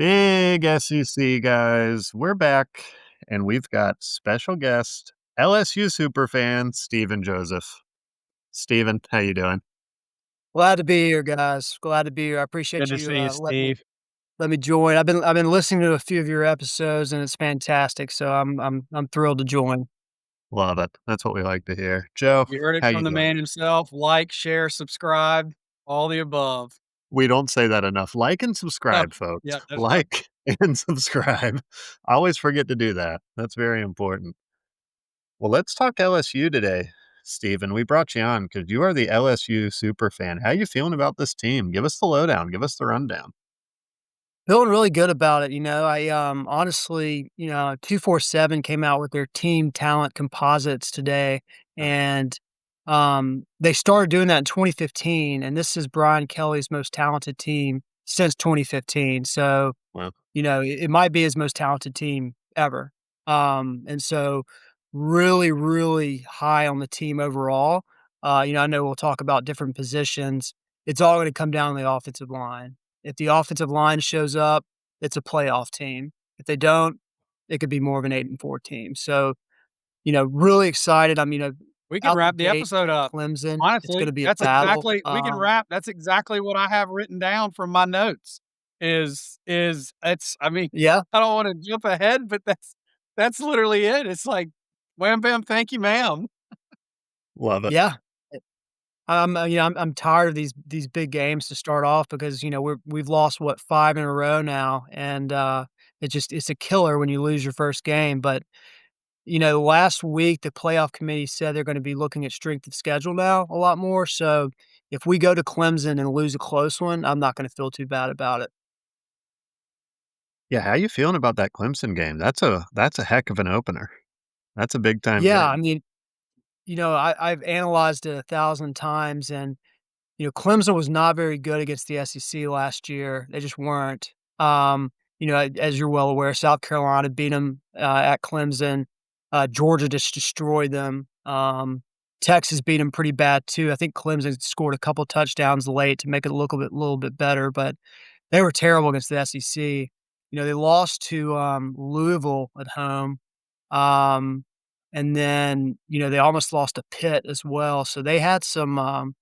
Big SEC guys, we're back and we've got special guest LSU superfan Steven Joseph. Steven, how you doing? Glad to be here, guys. Glad to be here. I Good appreciate to you see you, letting me Steve. join. I've been listening to a few of your episodes, and it's fantastic. So I'm thrilled to join. Love it. That's what we like to hear. Joe, You heard it how you from the doing? man himself. Like, share, subscribe, all the above. We don't say that enough. Like and Oh, subscribe, folks. yeah, that's right. Like and subscribe. I always forget to do that. That's very important. Well, let's talk LSU today, Steven. We brought you on because you are the LSU super fan. How you feeling about this team? Give us the lowdown. Give us the rundown. Feeling really good about it. I honestly, 247 came out with their team talent composites today, and they started doing that in 2015, and this is Brian Kelly's most talented team since 2015. So Well, it might be his most talented team ever. And so really, really high on the team overall. I know we'll talk about different positions. It's all going to come down to the offensive line. If the offensive line shows up, it's a playoff team. If they don't, it could be more of an 8-4 team. So, really excited. We can Out the wrap the gate episode at up. Clemson. It's going Honestly, to be a battle. we can wrap. That's exactly what I have written down from my notes. It's I mean, Yeah, I don't want to jump ahead, but that's literally it. It's like wham bam, thank you, ma'am. love it. yeah. I'm tired of these big games to start off because we've lost what 5 in a row now, and it's a killer when you lose your first game. But last week the playoff committee said they're going to be looking at strength of schedule now a lot more. So if we go to Clemson and lose a close one, I'm not going to feel too bad about it. Yeah, how you feeling about that Clemson game? That's a heck of an opener. That's a big time Yeah, game. I've analyzed it 1,000 times, and Clemson was not very good against the SEC last year. They just weren't. As you're well aware, South Carolina beat them at Clemson. Georgia just destroyed them. Texas beat them pretty bad too. I think Clemson scored a couple touchdowns late to make it look a little bit better, but they were terrible against the SEC. They lost to Louisville at home. Um, and then, they almost lost to Pitt as well. So they had some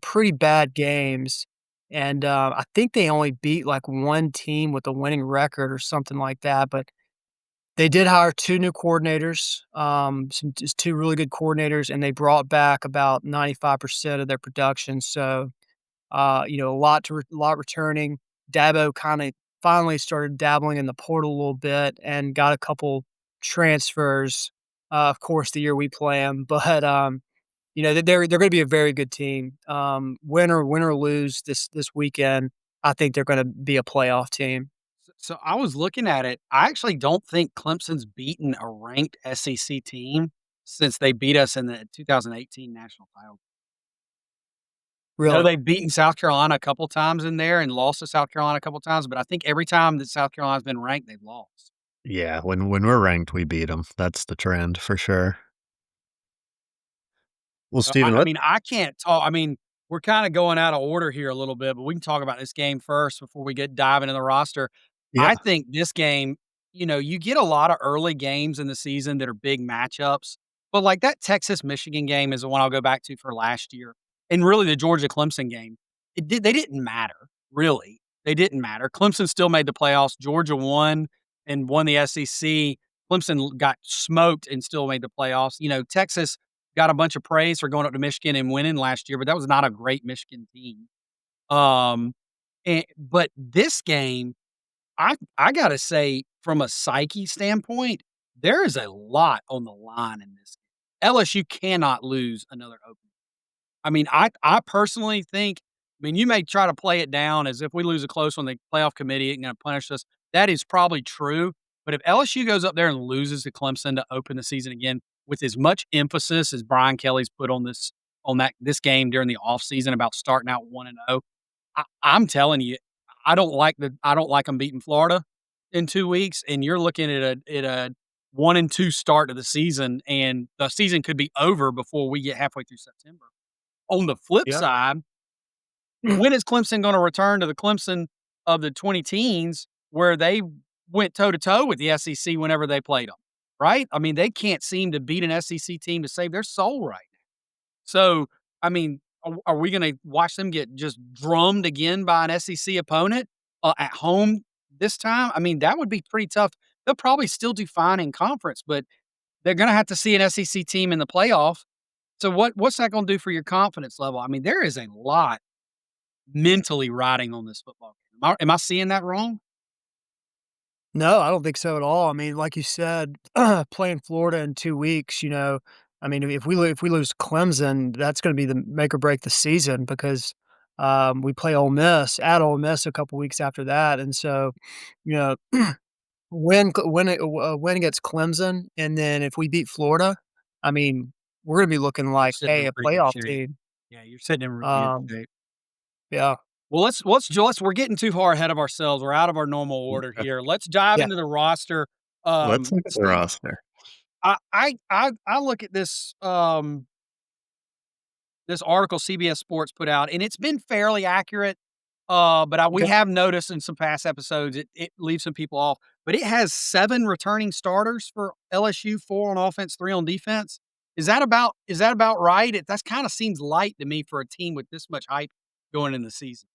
pretty bad games. And I think they only beat like one team with a winning record or something like that. But they did hire two new coordinators, just two really good coordinators, and they brought back about 95% of their production. So a lot returning. Dabo kinda finally started dabbling in the portal a little bit and got a couple transfers, of course, the year we play 'em, but, they're gonna be a very good team. Win or lose this weekend, I think they're gonna be a playoff team. So I was looking at it. I actually don't think Clemson's beaten a ranked SEC team since they beat us in the 2018 national title. I know Really. they've beaten South Carolina a couple times in there and lost to South Carolina a couple times, but I think every time that South Carolina's been ranked, they've lost. Yeah, when we're ranked, we beat them. That's the trend for sure. Well, So Steven, I mean, I can't talk. I mean, we're kind of going out of order here a little bit, but we can talk about this game first before we get diving into the roster. yeah, I think this game, you get a lot of early games in the season that are big matchups, but like that Texas Michigan game is the one I'll go back to for last year, and really the Georgia Clemson game. They didn't matter really. They didn't matter. Clemson still made the playoffs. Georgia won and won the SEC. Clemson got smoked and still made the playoffs. Texas got a bunch of praise for going up to Michigan and winning last year, but that was not a great Michigan team. Um, but this game, I gotta say, from a psyche standpoint, there is a lot on the line in this game. LSU cannot lose another opening. I mean, I personally think. I mean, you may try to play it down as if we lose a close one, the playoff committee ain't going to punish us. That is probably true. But if LSU goes up there and loses to Clemson to open the season again, with as much emphasis as Brian Kelly's put on this game during the offseason about starting out 1-0, I'm telling you, I don't like them beating Florida in 2 weeks, and you're looking at a 1-2 start to the season, and the season could be over before we get halfway through September. On the flip yeah. side, when is Clemson gonna return to the Clemson of the 20 teens where they went toe to toe with the SEC whenever they played them, right? I mean, they can't seem to beat an SEC team to save their soul right now. So, I mean, are we going to watch them get just drummed again by an SEC opponent at home this time? I mean, that would be pretty tough. They'll probably still do fine in conference, but they're going to have to see an SEC team in the playoff. So what's that going to do for your confidence level? I mean, there is a lot mentally riding on this football game. Am I seeing that wrong? No, I don't think so at all. I mean, like you said, playing Florida in 2 weeks, I mean, if we lose Clemson, that's gonna be the make or break the season because, we play Ole Miss at Ole Miss a couple weeks after that, and so, you know, win against Clemson, and then if we beat Florida, I mean, we're gonna be looking You're like, sitting hey, in a pretty good playoff shape. team. Yeah, you're sitting in really good Um, shape. yeah. Well, let's we're getting too far ahead of ourselves. We're out of our normal order here. Let's dive Yeah. into the roster. Let's look at the Steve, roster. I look at this article CBS Sports put out, and it's been fairly accurate. We Okay. have noticed in some past episodes it leaves some people off. But it has 7 returning starters for LSU, 4 on offense, 3 on defense. Is that about right? That's kind of seems light to me for a team with this much hype going in the season.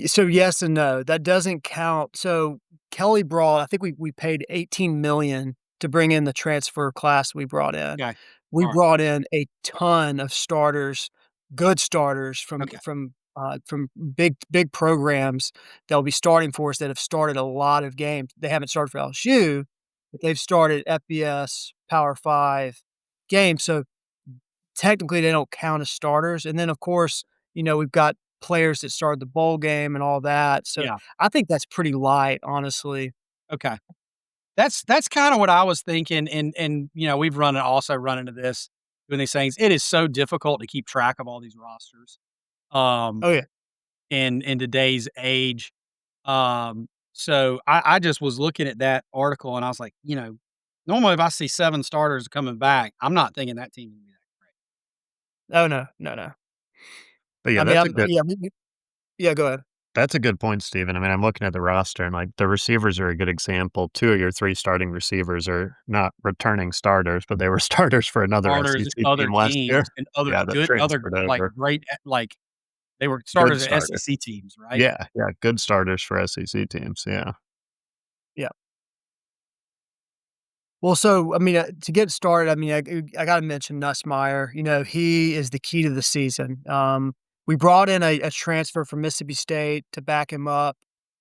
So yes and no. That doesn't count. So Kelly brought, I think we paid 18,000,000 to bring in the transfer class we brought in. Okay. We All right. brought in a ton of starters, good starters Okay. from big programs that'll be starting for us that have started a lot of games. They haven't started for LSU, but they've started FBS, Power 5 games. So technically they don't count as starters, and then, of course, we've got players that started the bowl game and all that, so Yeah. I think that's pretty light, honestly. Okay. That's kinda what I was thinking, and, we've also run into this doing these things. It is so difficult to keep track of all these rosters, um, Oh, yeah. in today's age. So I just was looking at that article and I was like, normally if I see 7 starters coming back, I'm not thinking that team gonna be that great. Oh, no, no, no. But yeah, I mean, I'm yeah, we yeah, go ahead. that's a good point, Steven. I mean, I'm looking at the roster and like the receivers are a good example. 2 of your 3 starting receivers are not returning starters, but they were starters for another Starters at SEC other team last year. teams and other Yeah, that good other, transferred like, over. great, they were Good starters at starter. SEC teams, right? Yeah, yeah, good starters for SEC teams, yeah. Yeah. Well, so, I mean, to get started, I mean, I gotta mention Nussmeier, he is the key to the season. We brought in a transfer from Mississippi State to back him up,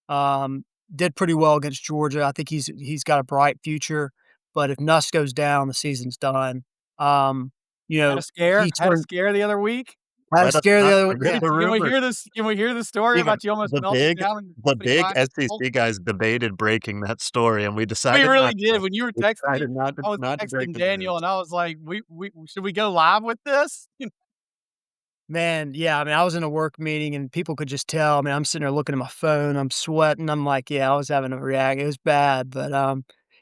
um, did pretty well against Georgia. I think he's got a bright future, but if Nuss goes down, the season's done. Um, Had a he scare? Had a turned scare the other week? had a Let us scare the not other forget yeah. the rumors. Can we hear the story Steven, about you almost the melted big down in the the company big bicycle? SEC guys debated breaking that story, and we We decided really not did. to. When you were We texting me, decided not to I was not to break texting the Daniel, news. and I was like, "We should we go live with this?" Man, yeah, I mean, I was in a work meeting and people could just tell. I mean, I'm sitting there looking at my phone, I'm sweating. I'm like, yeah, I was having a react. It was bad, but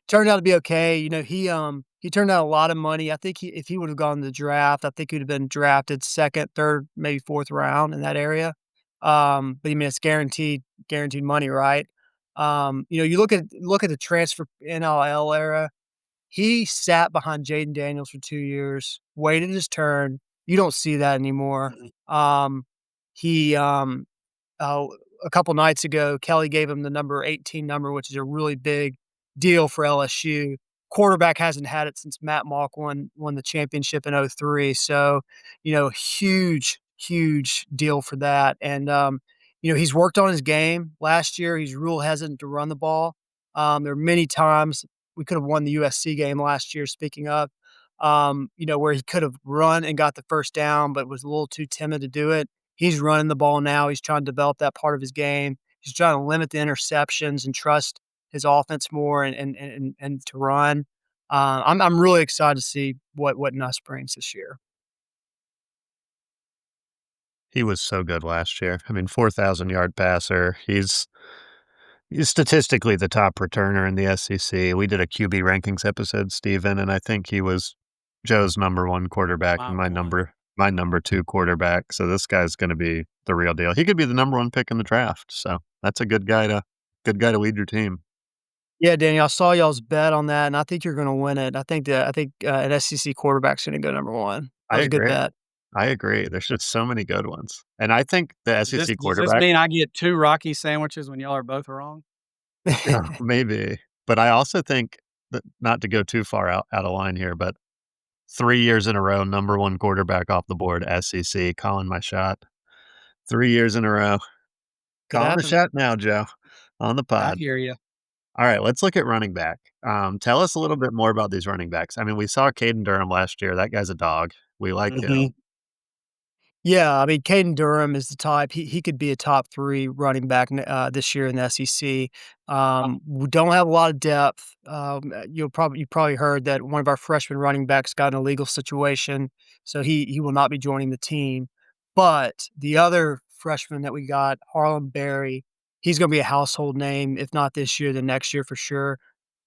turned out to be okay. He turned out a lot of money. I think if he would have gone to the draft, I think he'd have been drafted second, third, maybe fourth round in that area. But I mean, it's guaranteed money, right? You look at the transfer NIL era. He sat behind Jaden Daniels for 2 years, waited his turn. You don't see that anymore. Mhm. Um, he, uh, a couple nights ago, Kelly gave him the number 18 number, which is a really big deal for LSU. Quarterback hasn't had it since Matt Malk won the championship in '03. So, huge deal for that. And he's worked on his game. Last year, he's real hesitant to run the ball. There are many times we could have won the USC game last year, speaking of, where he could have run and got the first down, but was a little too timid to do it. He's running the ball now. He's trying to develop that part of his game. He's trying to limit the interceptions and trust his offense more and to run. I'm really excited to see what Nuss brings this year. He was so good last year. I mean, 4,000-yard passer. He's statistically the top returner in the SEC. We did a QB rankings episode, Steven, and I think he was Joe's number 1 quarterback and My my one. number 2 quarterback, so this guy's gonna be the real deal. He could be the number 1 pick in the draft, so that's a good guy to Good guy to lead your team. Yeah, Daniel, I saw y'all's bet on that, and I think you're gonna win it. I think an SEC quarterback's gonna go number 1. That I was a good agree. bet. I agree. There's just so many good ones. And I think the SEC Does this quarterback mean I get 2 Rocky sandwiches when y'all are both wrong? yeah, maybe. But I also think that not to go too far out of line here, but 3 years in a row, number 1 quarterback off the board, SEC, calling my shot. 3 years in a row. Could Calling the happen. shot now, Joe, on the I pod. hear you. All right, let's look at running back. Tell us a little bit more about these running backs. I mean, we saw Caden Durham last year. That guy's a dog. We like him. Mhm. Yeah, I mean, Caden Durham is the type. He could be a top 3 running back this year in the SEC. We don't have a lot of depth. You probably heard that one of our freshman running backs got in a legal situation, so he will not be joining the team. But the other freshman that we got, Harlem Berry, he's going to be a household name, if not this year, then next year for sure.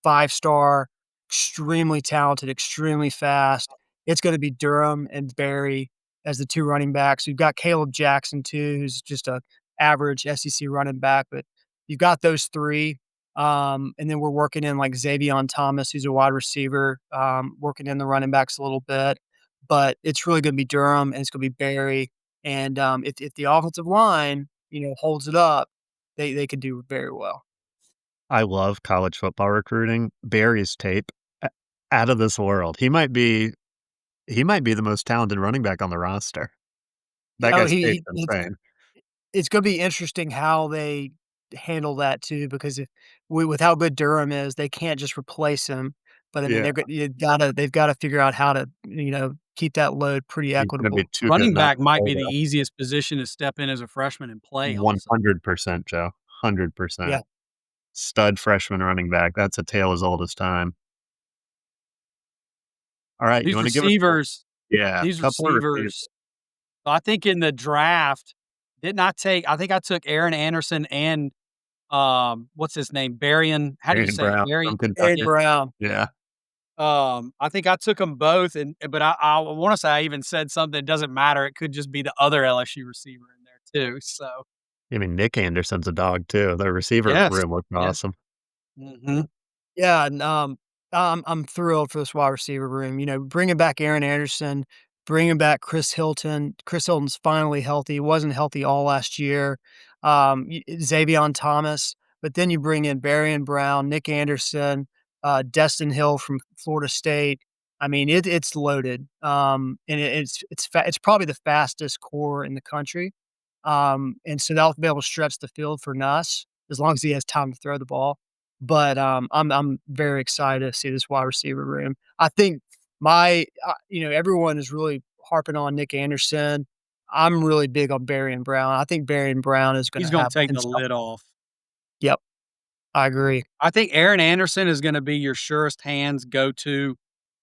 5-star, extremely talented, extremely fast. It's going to be Durham and Berry as the 2 running backs. You've got Caleb Jackson too, who's just a average SEC running back, but you've got those 3. And then we're working in like Xavion Thomas, who's a wide receiver, working in the running backs a little bit. But it's really gonna be Durham and it's gonna be Barry. And if the offensive line, holds it up, they could do very well. I love college football recruiting. Barry's tape, o out of this world. He might be the most talented running back on the roster. That Yeah, oh, guy's he, tape's he insane. it's gonna be interesting how they handle that too, because if with how good Durham is, they can't just replace him. But I mean, Yeah, they've gotta figure out how to, keep that load pretty he's gonna be equitable. too good Running not back to might play be the though. easiest position to step in as a freshman and play also. 100%, Joe. Yeah. 100%. Stud freshman running back. That's a tale as old as time. Alright, you These wanna give us a receivers yeah, these couple of receivers. receivers, I think in the draft, I think I took Aaron Anderson and, what's his name? Berrien how do you Marion say it? Brown Berrien from Aaron Kentucky. yeah. Brown. Yeah. I think I took them both, but I wanna say I even said something, it doesn't matter, it could just be the other LSU receiver in there too, so I mean, Nick Anderson's a dog too. The receiver yes, room looks yes. awesome. Mhm. Yeah, and, I'm thrilled for this wide receiver room, bringing back Aaron Anderson, bringing back Chris Hilton. Chris Hilton's finally healthy, he wasn't healthy all last year. Xavion Thomas, but then you bring in Berrien Brown, Nick Anderson, Destin Hill from Florida State. I mean, it's loaded, and it's probably the fastest core in the country, and so they'll be able to stretch the field for Nuss as long as he has time to throw the ball. But, I'm very excited to see this wide receiver room. I think everyone is really harping on Nick Anderson. I'm really big on Barry and Brown. I think Barry and Brown is He's gonna gonna have take the himself. lid off. Yep, I agree. I think Aaron Anderson is gonna be your surest hands go-to,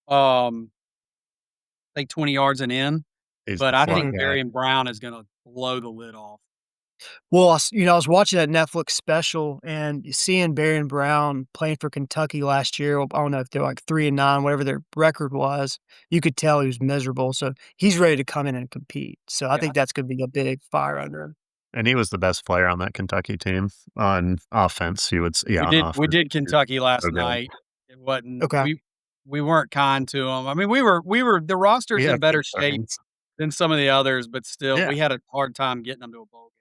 um, take 20 yards and in, He's but the I slot think Mhm. guy. Berrien Brown is gonna blow the lid off. Well, I was watching that Netflix special and seeing Barry and Brown playing for Kentucky last year. I don't know if they're like 3-9, whatever their record was. You could tell he was miserable. So he's ready to come in and compete. So I Yeah. think that's gonna be a big fire under him. And he was the best player on that Kentucky team on offense. He would s yeah, on We offense. did He was Kentucky last so good. night. It wasn't Okay. we weren't kind to them. I mean, we were the We roster's in have better shape concerns. than some of the others, but still, Yeah. we had a hard time getting them to a bowl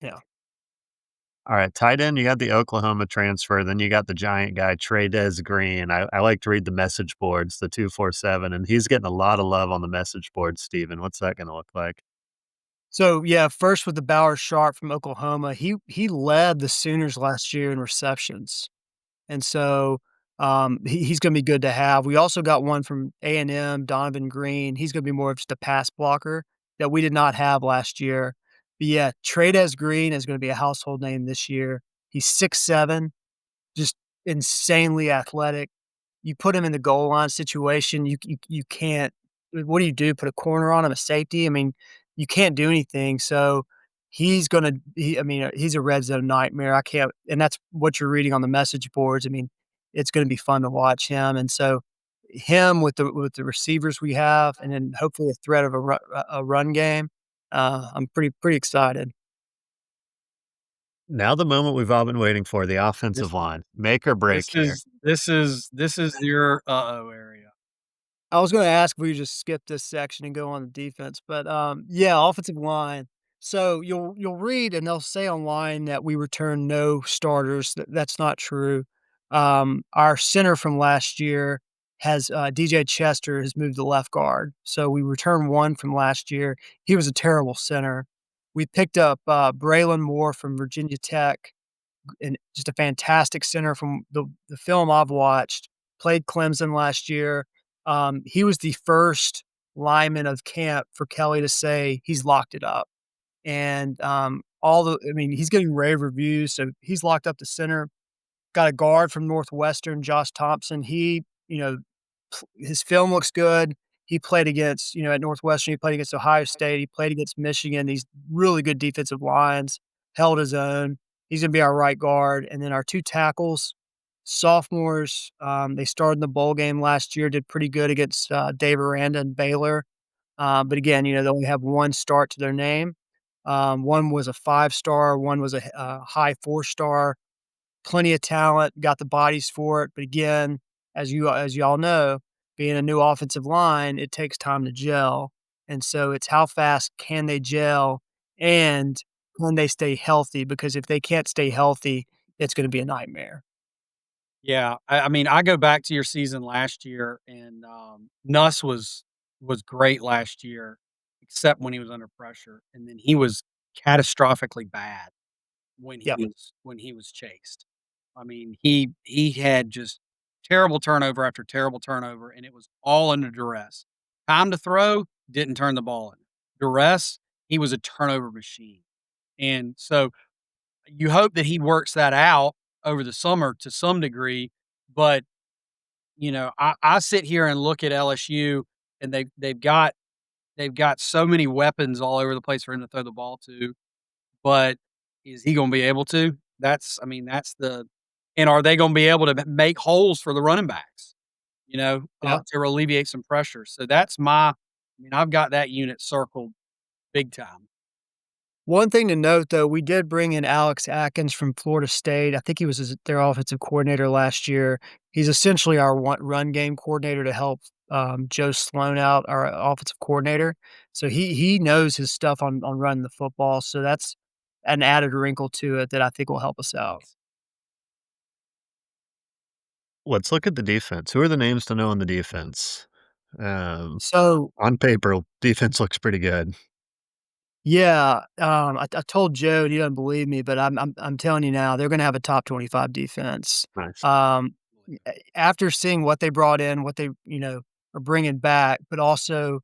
Yeah. Alright, tight end, you got the Oklahoma transfer, then you got the giant guy, Des Green. I like to read the message boards, the 247, and he's getting a lot of love on the message board, Steven. What's that gonna look like? So, yeah, first with the Bauer Sharp from Oklahoma, he led the Sooners last year in receptions, and so, he's gonna be good to have. We also got one from A&M, Donovan Green. He's gonna be more of just a pass blocker that we did not have last year. But, yeah, Trades Green is gonna be a household name this year. He's 6'7", just insanely athletic. You put him in the goal line situation, you can't what do you do? Put a corner on him, a safety? I mean, you can't do anything, so he's a red zone nightmare. I can't and that's what you're reading on the message boards. I mean, it's gonna be fun to watch him, and so him with the receivers we have, and then hopefully a threat of a run game, I'm pretty excited. Now the moment we've all been waiting for, the This offensive line. Make or break here. this is your uh-oh area. I was gonna ask if we just skip this section and go on the defense, but, yeah, offensive line. So you'll read and they'll say online that we return no starters. That's not true. Our center from last year has, DJ Chester has moved to left guard, so we returned 1 from last year. He was a terrible center. We picked up, Braylon Moore from Virginia Tech, and just a fantastic center from the film I've watched, played Clemson last year. He was the first lineman of camp for Kelly to say he's locked it up. And I mean, he's getting rave reviews. So he's locked up the center. Got a guard from Northwestern, Josh Thompson. His film looks good. He played against, at Northwestern, he played against Ohio State, he played against Michigan, these really good defensive lines, held his own. He's gonna be our right guard, and then our 2 tackles, sophomores, they started in the bowl game last year, did pretty good against, Dave Aranda and Baylor, but again, they only have 1 start to their name. One was a 5-star, one was a high 4-star. Plenty of talent, got the bodies for it, but again, as y'all know, being a new offensive line, it takes time to gel, and so it's how fast can they gel, and can they stay healthy, because if they can't stay healthy, it's gonna be a nightmare. Yeah, I mean, I go back to your season last year, and, Nuss was great last year, except when he was under pressure, and then he was catastrophically bad Yep, when he was chased. I mean, he had just terrible turnover after terrible turnover, and it was all under duress. Time to throw, didn't turn the ball in. Duress, he was a turnover machine, and so you hope that he works that out over the summer to some degree, but, I sit here and look at LSU, and they've got so many weapons all over the place for him to throw the ball to, but is he gonna be able to? I mean, that's the and are they gonna be able to make holes for the running backs, yep. to alleviate some pressure? So that's my I mean, I've got that unit circled big time. One thing to note, though, we did bring in Alex Atkins from Florida State. I think he was their offensive coordinator last year. He's essentially our run game coordinator to help Joe Sloan out, our offensive coordinator. So he knows his stuff on running the football. So that's an added wrinkle to it that I think will help us out. Let's look at the defense. Who are the names to know on the defense? Um, So on paper, defense looks pretty good. yeah, I told Joe, and he doesn't believe me, but I'm telling you now, they're gonna have a top 25 defense. Nice. After seeing what they brought in, what they, are bringing back, but also,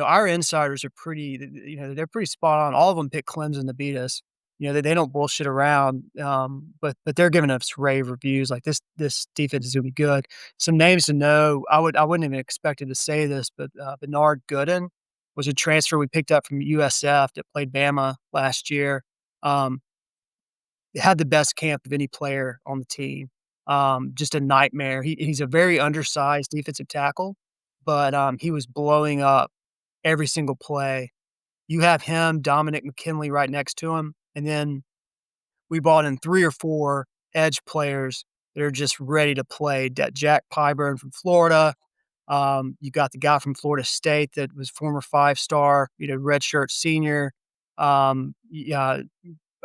our insiders are they're pretty spot on. All of them picked Clemson to beat us. They don't bullshit around, but they're giving us rave reviews like this defense is gonna be good. Some names to know, I wouldn't even expected to say this, but, Bernard Gooden was a transfer we picked up from USF that played Bama last year. Um, had the best camp of any player on the team. Just a nightmare. He's a very undersized defensive tackle, but, he was blowing up every single play. You have him, Dominic McKinley right next to him, and then we brought in 3 or 4 edge players that are just ready to play. Jack Pyburn from Florida. You got the guy from Florida State that was former 5-star, redshirt senior. Yeah,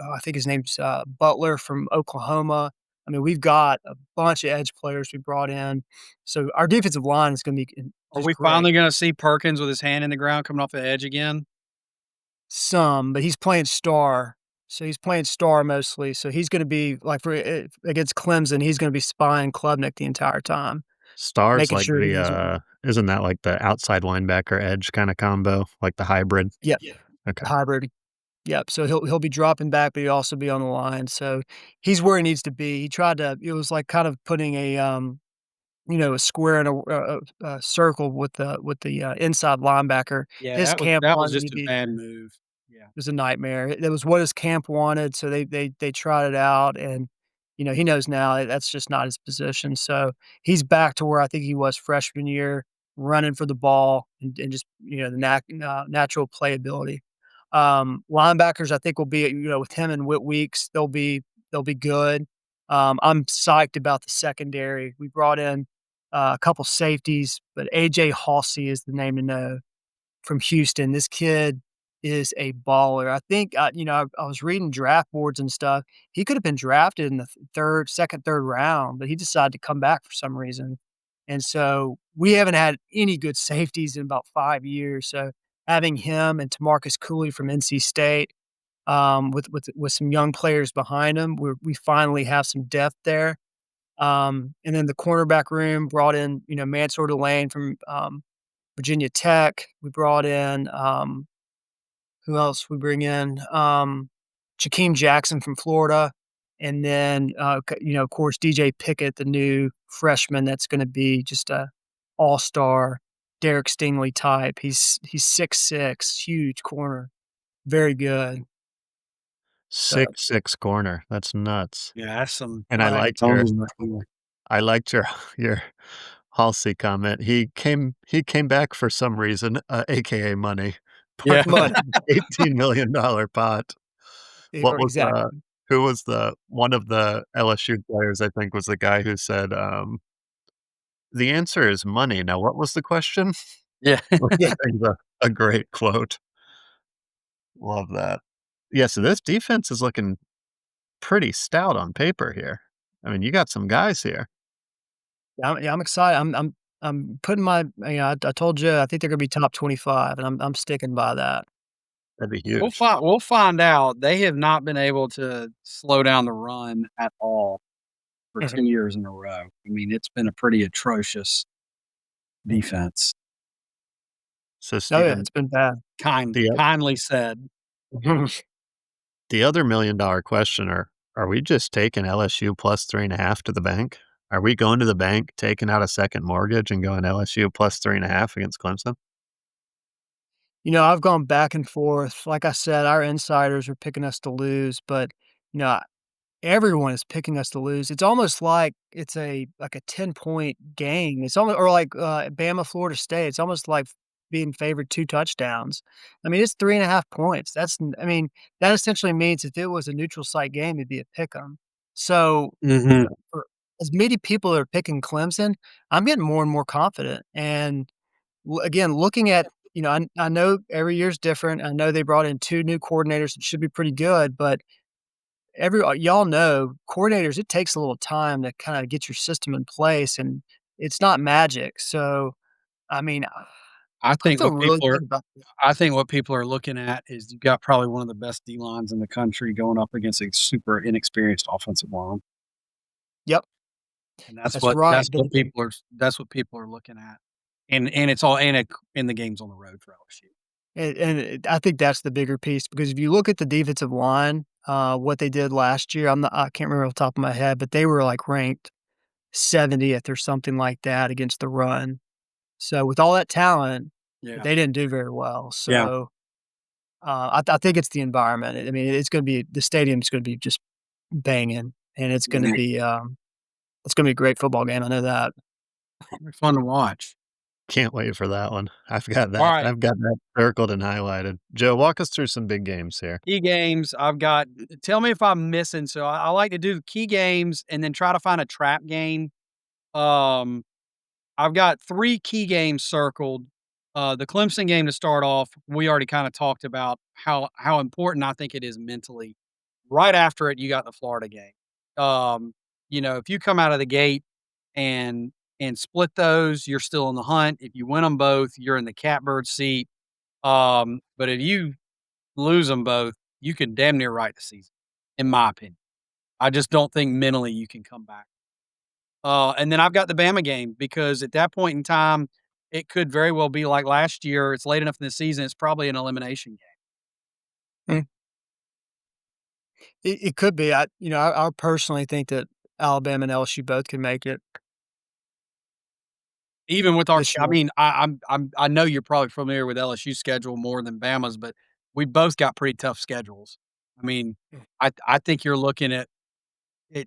I think his name's, Butler from Oklahoma. I mean, we've got a bunch of edge players we brought in. So our defensive line is gonna be Are just we great. finally gonna see Perkins with his hand in the ground coming off the edge again? Some, but he's playing star. So he's playing star mostly. So he's gonna be like against Clemson, he's gonna be spying Klubnik the entire time, Stars making like sure he doesn't. isn't that like the outside linebacker edge kinda combo, like the hybrid? Yep, Okay. hybrid. Yep. So he'll be dropping back, but he'll also be on the line. So he's where he needs to be. He tried to. It was like kind of putting a square in a circle with the inside linebacker. Yeah, His camp that was wanted just to a be. bad move. Yeah. It was a nightmare. It was what his camp wanted, so they tried it out, and, he knows now that's just not his position, so he's back to where I think he was freshman year, running for the ball and just, the natural playability. Linebackers, I think will be, with him and Whit Weeks, they'll be good. I'm psyched about the secondary. We brought in a couple safeties, but AJ Halsey is the name to know from Houston. This kid is a baller. I think, I was reading draft boards and stuff. He could have been drafted in the second, third round, but he decided to come back for some reason. And so we haven't had any good safeties in about 5 years. So having him and Tamarcus Cooley from NC State, with some young players behind him, we finally have some depth there. And then the cornerback room brought in, Mansour Delane from Virginia Tech. We brought in, who else we bring in? Jakeem Jackson from Florida. And then, of course, DJ Pickett, the new freshman that's going to be just a all-star Derek Stingley type. He's 6'6", huge corner, very good. So, 6'6" corner. That's nuts. Yeah, that's some And I Ryan liked your Tony right there. I liked your your Halsey comment. He came back for some reason, AKA money, part Yeah. of money. an $18 million pot. What was, Exactly. who was the one of the LSU players, I think, was the guy who said, "The answer is money." Now what was the question? Yeah. Which I Yeah. think is a great quote. Love that. Yeah, so this defense is looking pretty stout on paper here. I mean, you got some guys here. I'm excited. I'm putting I told you I think they're gonna be top 25, and I'm sticking by that. That'd be huge. We'll find out. They have not been able to slow down the run at all for Mhm. 2 years in a row. I mean, it's been a pretty atrocious defense. So, Oh, yeah, Stephen, it's been bad. the Kindly said. the other $1,000,000 question, are we just taking LSU plus 3.5 to the bank? Are we going to the bank, taking out a second mortgage, and going LSU plus 3.5 against Clemson? I've gone back and forth. Like I said, our insiders are picking us to lose, but, you know, everyone is picking us to lose. It's almost like it's a 10-point game. It's almost, or like, Bama, Florida State. It's almost like being favored 2 touchdowns. I mean, it's 3.5 points. That essentially means if it was a neutral site game, it'd be a pick 'em. So, Mhm. for as many people are picking Clemson, I'm getting more and more confident, and again, looking at, I know every year's different. I know they brought in 2 new coordinators that should be pretty good, but y'all know coordinators, it takes a little time to kinda get your system in place, and it's not magic. So, I mean, I I think feel what really people are good about this. I think what people are looking at is you've got probably one of the best D lines in the country going up against a super inexperienced offensive line, Yep, and that's that's what right, that's but what people are looking at, and it's all and the game's on the road for LSU. I think that's the bigger piece because if you look at the defensive line, what they did last year, I can't remember off the top of my head, but they were, like, ranked 70th or something like that against the run. So, with all that talent, Yeah, they didn't do very well. yeah. So, I think it's the environment. I mean, the stadium's gonna be just banging, and it's gonna be a great football game, I know that. It'll be fun to watch. Can't wait for that one. All right, I've got that circled and highlighted. Joe, walk us through some big games here. key games. I've got. Tell me if I'm missing. So I like to do the key games and then try to find a trap game. Um, I've got 3 key games circled. The Clemson game to start off, we already kinda talked about how important I think it is mentally. Right after it, you got the Florida game. Um, if you come out of the gate and split those, you're still in the hunt. If you win them both, you're in the catbird seat. But if you lose them both, you can damn near write the season, in my opinion. I just don't think mentally you can come back. And then I've got the Bama game because at that point in time, it could very well be like last year. It's late enough in the season. It's probably an elimination game. Mm. It could be. I personally think that Alabama and LSU both can make it Even with our, this I year. mean, I know you're probably familiar with LSU's schedule more than Bama's, but we both got pretty tough schedules. I mean, I think you're looking at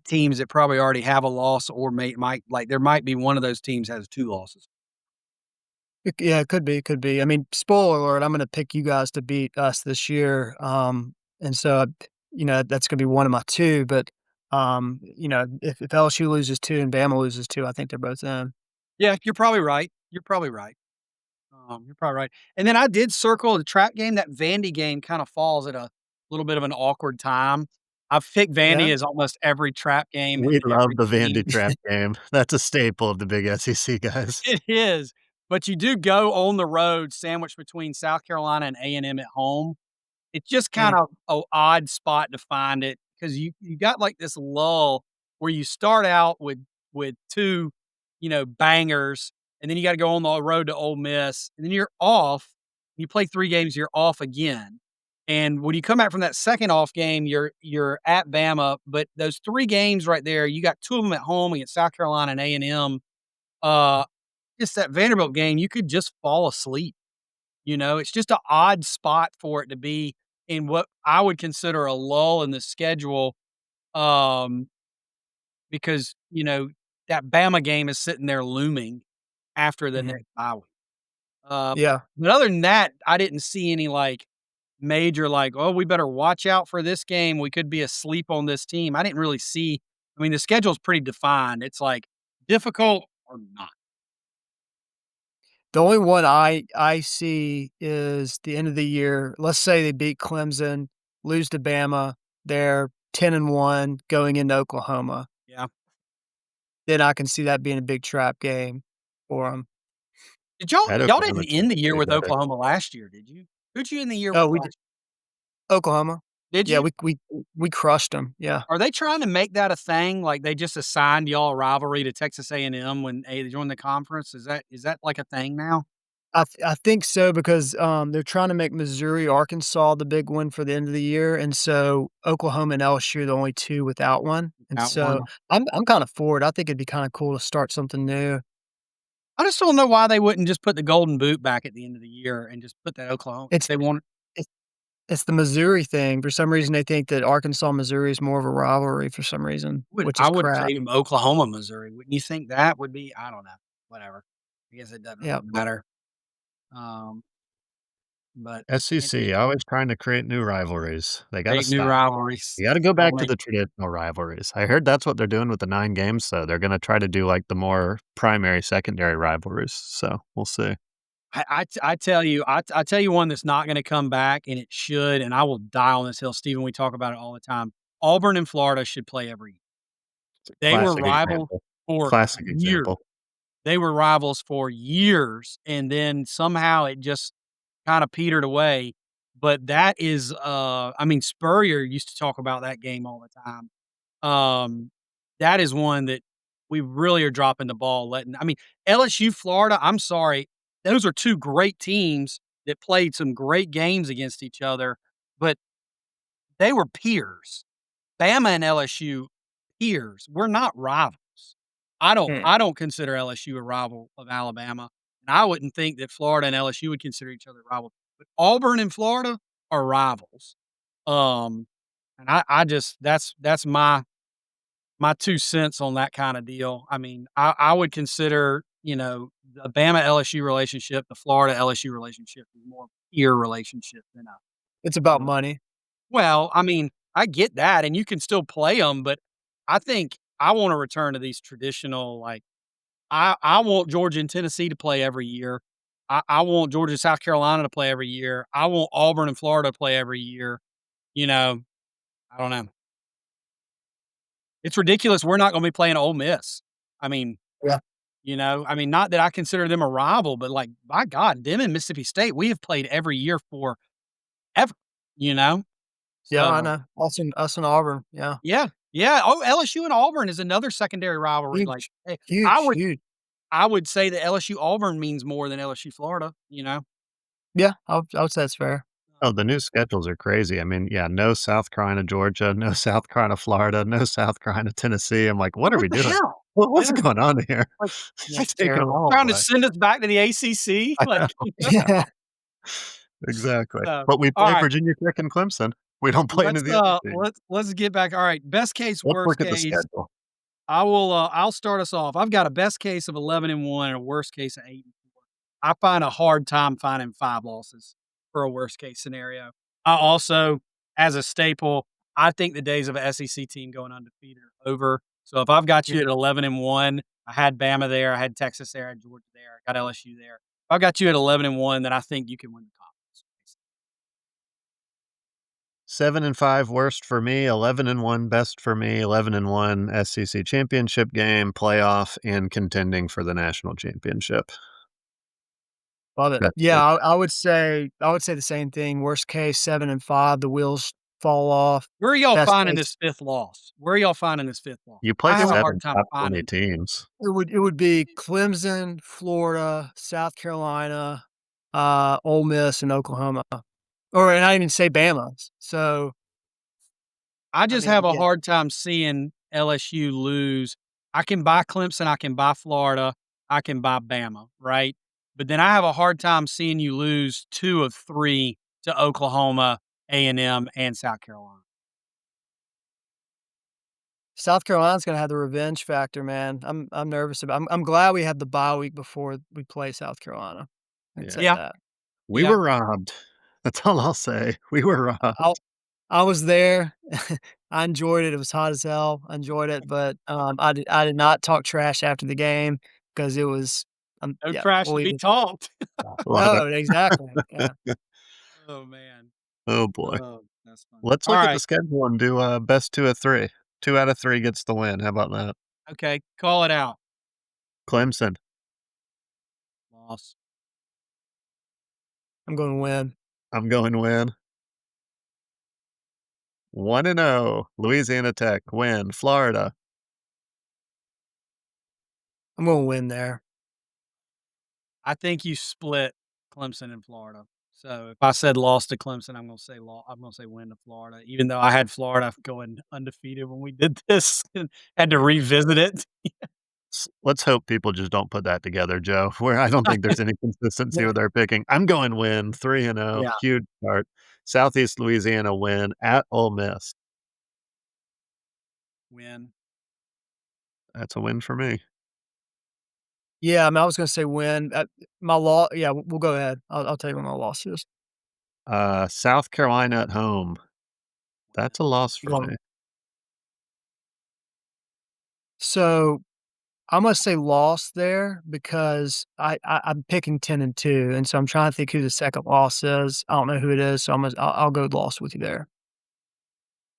teams that probably already have a loss or might like there might be one of those teams has 2 losses. Yeah, it could be, it could be. I mean, spoiler alert, I'm gonna pick you guys to beat us this year, and so, that's gonna be one of my 2, but, if LSU loses 2 and Bama loses 2, I think they're both in. Yeah, you're probably right. You're probably right. You're probably right. And then I did circle the trap game. That Vandy game kind of falls at a little bit of an awkward time. I've picked Yeah? Vandy as almost every trap game We and love every the team. Vandy Trap game. That's a staple of the big SEC guys. It is, but you do go on the road sandwiched between South Carolina and A&M at home. It's just kind Mm, of a odd spot to find it because you got, like, this lull where you start out with 2, bangers, and then you gotta go on the road to Ole Miss, and then you're off. You play 3 games, you're off again, and when you come back from that second off game, you're at Bama, but those 3 games right there, you got 2 of them at home against South Carolina and A&M. Uh, just that Vanderbilt game, you could just fall asleep. It's just an odd spot for it to be in what I would consider a lull in the schedule, um, because, that Bama game is sitting there looming after the mhm. next bye week. But Yeah. but other than that, I didn't see any, like, major, like, "Oh, we better watch out for this game. We could be asleep on this team." I didn't really see. I mean, the schedule's pretty defined. It's, like, difficult or not. The only one I see is the end of the year. Let's say they beat Clemson, lose to Bama, they're 10-1 going into Oklahoma. Yeah. Then I can see that being a big trap game for them. Did y'all Oklahoma didn't team end the is year way with better. Oklahoma last year, did you? Who'd you end the year Oh, with we did last Oklahoma. Did Yeah, you? we crushed them. Yeah. Are they trying to make that a thing? Like, they just assigned y'all a rivalry to Texas A&M when they joined the conference? Is that like a thing now? I think so because, they're trying to make Missouri, Arkansas the big one for the end of the year, and so Oklahoma and LSU are the only 2 without one, and That so one? I'm kinda for it. I think it'd be kinda cool to start something new. I just don't know why they wouldn't just put the golden boot back at the end of the year and just put that Oklahoma if It's they want. it's it's the Missouri thing. For some reason, they think that Arkansas, Missouri is more of a rivalry for some reason, would which is I would crap. say Oklahoma, Missouri. Wouldn't you think that would be? I don't know. Whatever. I guess it doesn't really Yeah. matter. Um, but and SEC, always trying to create new rivalries. They gotta create new stop. rivalries. You gotta go Don't back to make the traditional rivalries. I heard that's what they're doing with the 9 games, so they're gonna try to do, like, the more primary, secondary rivalries, so we'll see. I tell you one that's not gonna come back, and it should, and I will die on this hill, Steven, we talk about it all the time. Auburn and Florida should play every year. They were Classic rivals example. for Classic years. example. They were rivals for years, and then somehow it just kinda petered away, but that is, I mean, Spurrier used to talk about that game all the time. Um, that is one that we really are dropping the ball letting. I mean, LSU, Florida, I'm sorry, those are 2 great teams that played some great games against each other, but they were peers. Bama and LSU, peers. We're not rivals. Hmm. I don't consider LSU a rival of Alabama, and I wouldn't think that Florida and LSU would consider each other rivals, but Auburn and Florida are rivals. Um, and I just that's my 2 cents on that kinda deal. I mean, I would consider, the Bama LSU relationship, the Florida LSU relationship is more peer relationship than a It's about than a money. well, I mean, I get that, and you can still play them, but I think I wanna return to these traditional, like, I want Georgia and Tennessee to play every year. I want Georgia and South Carolina to play every year. I want Auburn and Florida to play every year, you know? I don't know. It's ridiculous we're not gonna be playing Ole Miss. I mean, Yeah. I mean, not that I consider them a rival, but, like, by God, them and Mississippi State, we have played every year forever, you know? Yeah, I So, know. Us and Auburn, yeah. yeah, yeah. Oh, LSU and Auburn is another secondary rivalry, like, Huge. hey, I Huge, would huge. I would say that LSU Auburn means more than LSU Florida, you know? Yeah, I would say that's fair. Oh, the new schedules are crazy. I mean, yeah, no South Carolina, Georgia, no South Carolina, Florida, no South Carolina, Tennessee. I'm like, "What are What we the doing? hell? What's Yeah, going on here?" like, They're That's taking them terrible. all trying to away. send us back to the ACC, I like, know. Yeah. Exactly. so, But we play alright, Virginia Tech and Clemson. We don't play any let's, of the other teams. let's get back. Alright, best case, Let's worst look at the case. schedule. I'll start us off. I've got a best case of 11-1 and a worst case of 8-4. I find a hard time finding 5 losses for a worst case scenario. I also, as a staple, I think the days of a SEC team going undefeated are over. So if I've got Yeah. you at 11-1, I had Bama there, I had Texas there, I had Georgia there, I got LSU there. If I've got you at 11-1, then I think you can win the conference. 7-5 worst for me, 11-1 best for me, 11-1 SEC championship game, playoff, and contending for the national championship. Love it. That's Yeah, it. I would say the same thing. Worst case, 7-5, the wheels fall off. Where are y'all Best finding case, this 5th loss? Where are y'all finding this 5th loss? You I played have a 7 hard time top 20 finding. teams. it would be Clemson, Florida, South Carolina, Ole Miss, and Oklahoma. And I didn't even say Bama. So, I I just mean, have a yeah. hard time seeing LSU lose. I can buy Clemson, I can buy Florida, I can buy Bama, right? But then I have a hard time seeing you lose 2 of 3 to Oklahoma, A&M, and South Carolina. South Carolina's gonna have the revenge factor, man. I'm nervous about I'm glad we have the bye week before we play South Carolina. I can Yeah. say Yeah, that. We yeah. were robbed. That's all I'll say. We were I robbed. I was there. I enjoyed it. It was hot as hell. I enjoyed it, but, I did not talk trash after the game because it was No yeah, trash we'll to leave be it. talked. Love it. No, exactly. Yeah. Oh, man. Oh, boy. Oh, that's funny. Let's look at the Alright. schedule and do, best 2 of 3. 2 out of 3 gets the win. How about that? Okay, call it out. Clemson. Loss. I'm gonna win. I'm going win. 1-0. Louisiana Tech, win. Florida. I'm gonna win there. I think you split Clemson and Florida. So if I said loss to Clemson, I'm gonna say win to Florida, even though I had Florida going undefeated when we did this and had to revisit it. Let's hope people just don't put that together, Joe, where I don't think there's any consistency Yeah. with our picking. I'm going win, 3-0, Yeah, huge start. Southeast Louisiana win at Ole Miss. win. That's a win for me. Yeah, I mean, I was gonna say win. Yeah, we'll go ahead. I'll tell you what my loss is. South Carolina at home. That's a loss You for going me. So, I'm gonna say loss there because I'm picking 10-2, and so I'm trying to think who the second loss is. I don't know who it is, so I'll go loss with you there.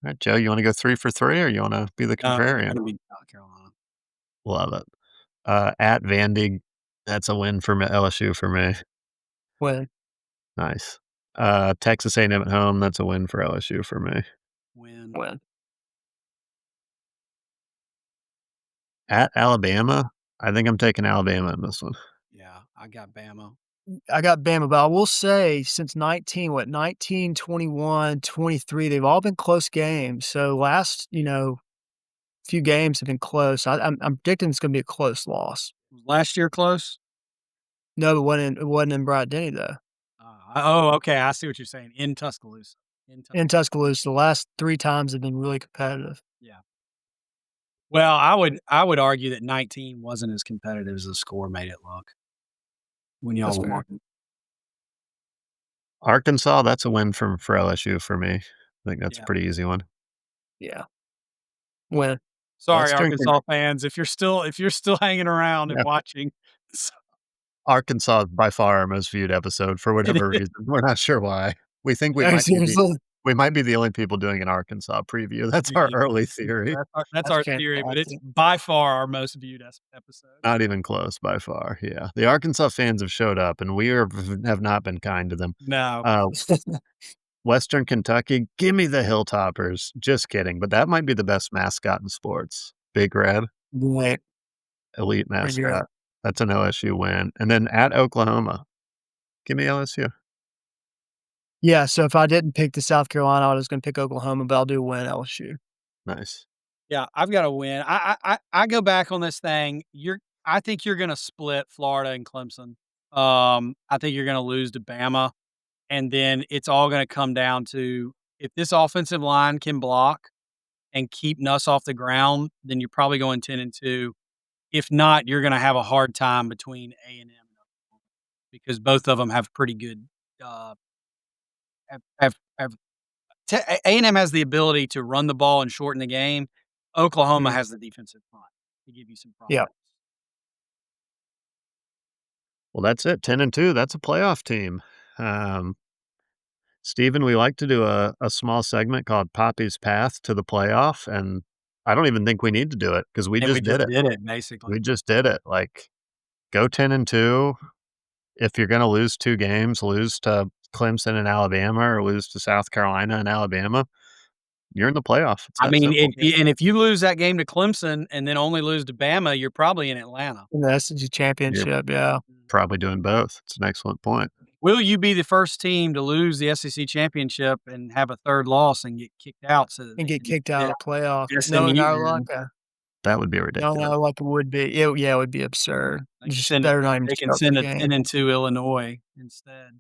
All right, Joe, you wanna go 3 for 3 or you wanna be the No, it's contrarian? gonna be South Carolina. Love it. At Vandy, that's a win for LSU for me. Win, Nice. Texas A&M at home, that's a win for LSU for me. Win. win. At Alabama, I think I'm taking Alabama in this one. Yeah, I got Bama. I got Bama, but I will say since 19, 21, 23, they've all been close games. So last, few games have been close. I'm predicting it's gonna be a close loss. Was last year close? No, it wasn't in Bryant-Denny, though. Okay, I see what you're saying. In Tuscaloosa. In Tus In Tuscaloosa, the last 3 times have been really competitive. Yeah. Well, I would argue that 19 wasn't as competitive as the score made it look when That's y'all fair. won. Arkansas, that's a win for LSU for me. I think that's a Yeah. pretty easy one. Yeah. Win. Sorry, Western Ken Arkansas fans, if you're still hanging around and Yeah, watching. So Arkansas is by far our most viewed episode for it whatever is. reason. We're not sure why. We think Hey, seriously? we might be the only people doing an Arkansas preview. That's our Maybe. early theory. That's That's our theory, but it's fantastic. by far our most viewed episode. Not even close by far, yeah. The Arkansas fans have showed up, and have not been kind to them. No. Uh, Western Kentucky, give me the Hilltoppers. Just kidding, but that might be the best mascot in sports. Big Red, Right. elite Pretty good. mascot. That's an LSU win. And then at Oklahoma, give me LSU. Yeah, so if I didn't pick the South Carolina, I was gonna pick Oklahoma, but I'll do win LSU. Nice. Yeah, I've got to win. I go back on this thing. I think you're going to split Florida and Clemson. I think you're going to lose to Bama, and then it's all going to come down to if this offensive line can block and keep Nuss off the ground, then you're probably going 10-2. If not, you're going to have a hard time between A and M. because both of them have pretty good, uh, have A&M has the ability to run the ball and shorten the game. Oklahoma Mhm. has the defensive front to give you some Yeah. problems. Well, that's it, 10-2, that's a playoff team. Um, Steven, we like to do a small segment called Poppy's Path to the Playoff, and I don't even think we need to do it because we And we just did just it. did it, basically. We just did it, like, go 10-2. If you're gonna lose 2 games, lose to Clemson and Alabama or lose to South Carolina and Alabama, you're in the playoff, it's I that mean, simple. if you lose that game to Clemson and then only lose to Bama, you're probably in Atlanta. In the SEC You're championship, yeah. probably doing both, it's an excellent point. Will you be the first team to lose the SEC championship and have a 3rd loss and get kicked out so that And they get can kicked out of the playoff. get No, SMU not like in? That would be no, ridiculous. not like it would be. It would be absurd. They You can just send it better not even they can start the send a game. 10-2 Illinois instead.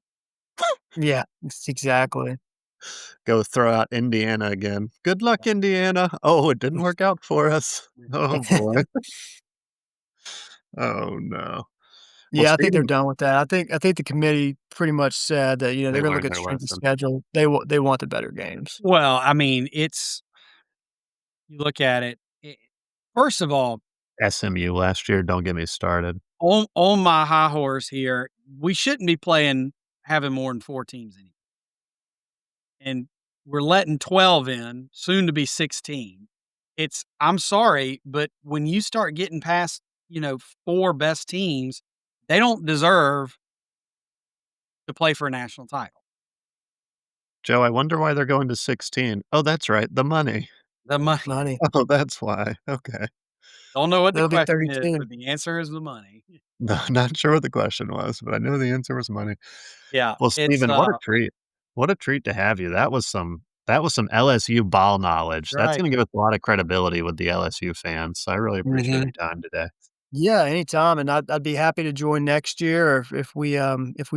Yeah, it's exactly. Go throw out Indiana again. "Good luck, Indiana." "Oh, it didn't work out for us." "Oh, boy." "Oh, no." Well, Yeah, I think they're Steven, done with that. I think the committee pretty much said that, they they're gonna look learned at the their strength of lesson. schedule. They want the better games. Well, I mean, it's you look at it, first of all, SMU last year, don't get me started. on my high horse here, we shouldn't be playing having more than 4 teams in, and we're letting 12 in, soon to be 16. I'm sorry, but when you start getting past, 4 best teams, they don't deserve to play for a national title. "Joe, I wonder why they're going to 16." "Oh, that's right, the money." The money. Money. "Oh, that's why. Okay." Don't know what the They'll be question is, 32. but the answer is the money. No, not sure what the question was, but I know the answer was money. Yeah, Well, it's, Steven, what a treat. What a treat to have you. That was some LSU ball knowledge. That's right. gonna give us a lot of credibility with the LSU fans, so I really appreciate Mhm. your time today. Yeah, anytime, and I'd be happy to join next year or if we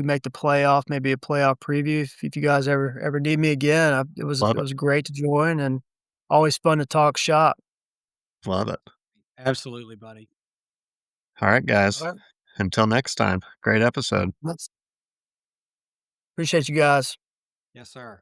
make the playoff, maybe a playoff preview if you guys ever need me again. Love It it. was great to join and always fun to talk shop. Love it. Absolutely, buddy. Alright, guys. Alright. Until next time, great episode. Let's appreciate you guys. Yes, sir.